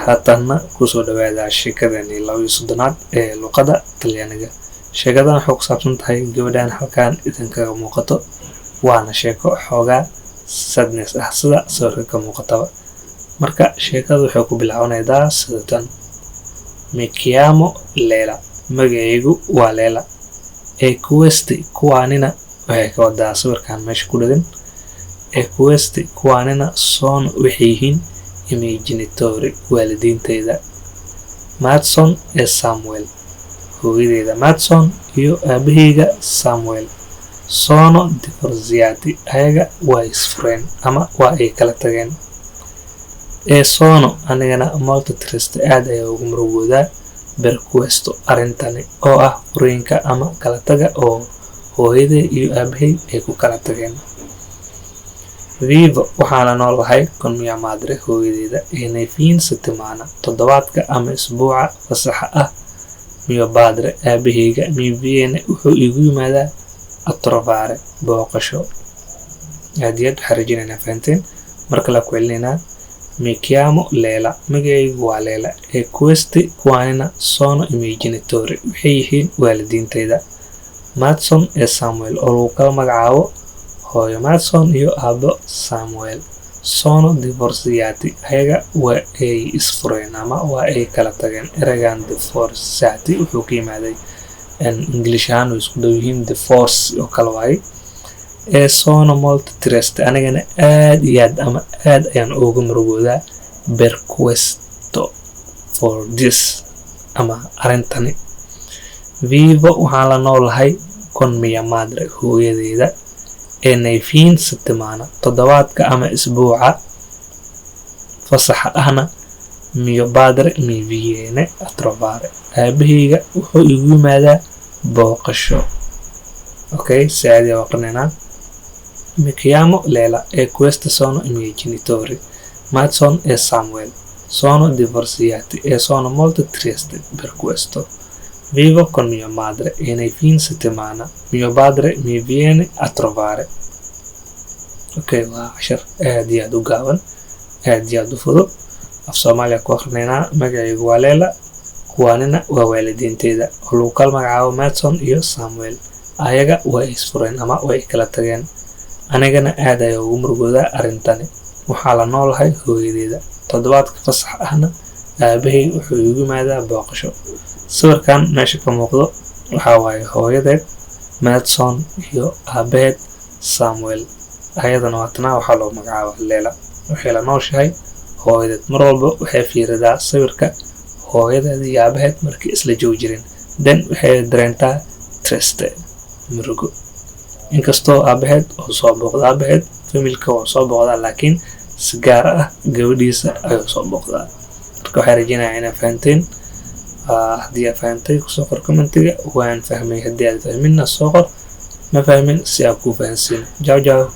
haatanna kusoo dhawaada sheekadani 23aad ee luqadda Talyaaniga. Sheekadan waxay ku saabsan tahay gabadhan halkaan idinkaga muuqato, waana sheeko xoogaa sadness ah sida sawirka ka muuqataba. Marka sheekadu waxay ku bilaabanaysaa sidatan: Mi chiamo Lela, magacaygu waa Lela. E questi kuwaanina waxay ka wadaa sawirkan meesha ku dhagan. E questi kuwaanina sono waxay yihiin i miei genitori, waalidiintayda. Madson e Samuel, hooyadeeda Madson iyo aabahayga Samuel. Sono divorziati, ayaga waa isfureen ama waa ay kala tageen. E sono anigana molto triste, aad ayaa ugu murugoodaa per questo, arrintani oo ah furiinka ama kala taga oo hooyaday iyo aabahay ay ku kala tageen. Vivo waxaana noolahay con mia madre, hooyadeeda, inay fin settimana, toddobaadka ama isbuuca fasaxa ah. Mio padre, aabahayga, mi viene wuxuu igu yimaadaa a trovare, booqasho. Aad iyo aad waxaan rajaynaynaa fahanteen. Marka la ku celinaynaa: Mi chiamo Lela, magacaygu waa Lela. E questi kuwaanina sono i miei genitori, waxay yihiin waalidiintayda. Madson e Samuel, oo lagu kala magacaabo hooyo Madson iyo aabbo Samuel. Sono divorziati, ayaga waa ay isfureen ama waa ay kala tageen. Eraygan divorziati wuxuu ka yimaaday English ahaan way isku dhow yihiin divorce oo kale waaye. E sono molto triste, anigana aad iyo aad ama aad ayaan ugu murugoodaa per questo, for this ama arrintani. Vivo waxaan la noolahay con mia madre, hooyadeeda, nei fin settimana, toddobaadka ama isbuuca fasaxa ahna. Mio padre mi viene a trovare, aabahayga wuxuu igu yimaadaa booqasho. Okay, saadi waa qanina. Mi chiamo Lela, e questi sono i miei genitori, Madson e Samuel. Sono divorziati e sono molto triste per questo. Vivo con mia madre e nei fin settimana mio padre mi viene a trovare. Okay, waa cashar aad iyo aad u gaaban, aad iyo aad u fudud. Af Soomaaliya ku akhrineynaa: magacaygu waa Lela, kuwaanina waa waalidiintayda, oo lagu kala magacaabo Madson iyo Samuel. Ayaga waa isfureen ama way kala tageen. Anigana aad ayaa ugu murugoodaa arrintani. Waxaa la noolahay hooyadeeda, toddobaadka fasax ahna. Aabahay wuxuu igu yimaadaa booqasho. Sawirkan meesha ka muuqdo waxaa waaye hooyadeed Madson iyo aabaheed Samuel. Ayadana waatana waxaa loo magacaabaa Lela. Waxay la nooshahay hooyadeed. Mar walba waxay fiiridaa sawirka hooyadeed iyo aabaheed markii isla joogi jireen. Then waxay dareentaa triste, murugo. Inkastoo aabaheed oo soo booqda, aabaheed familka waa soo booqdaa, laakiin si gaar ah gabadhiisa ayuu soo booqdaa. Marka waxaan rajaynayaa inaad fahanteen. haddii aad fahantay kusoo qor commentiga. Waan fahmay. haddii aad fahminna soo qor. ma fahmin si aad ku fahansiin. Ciao ciao.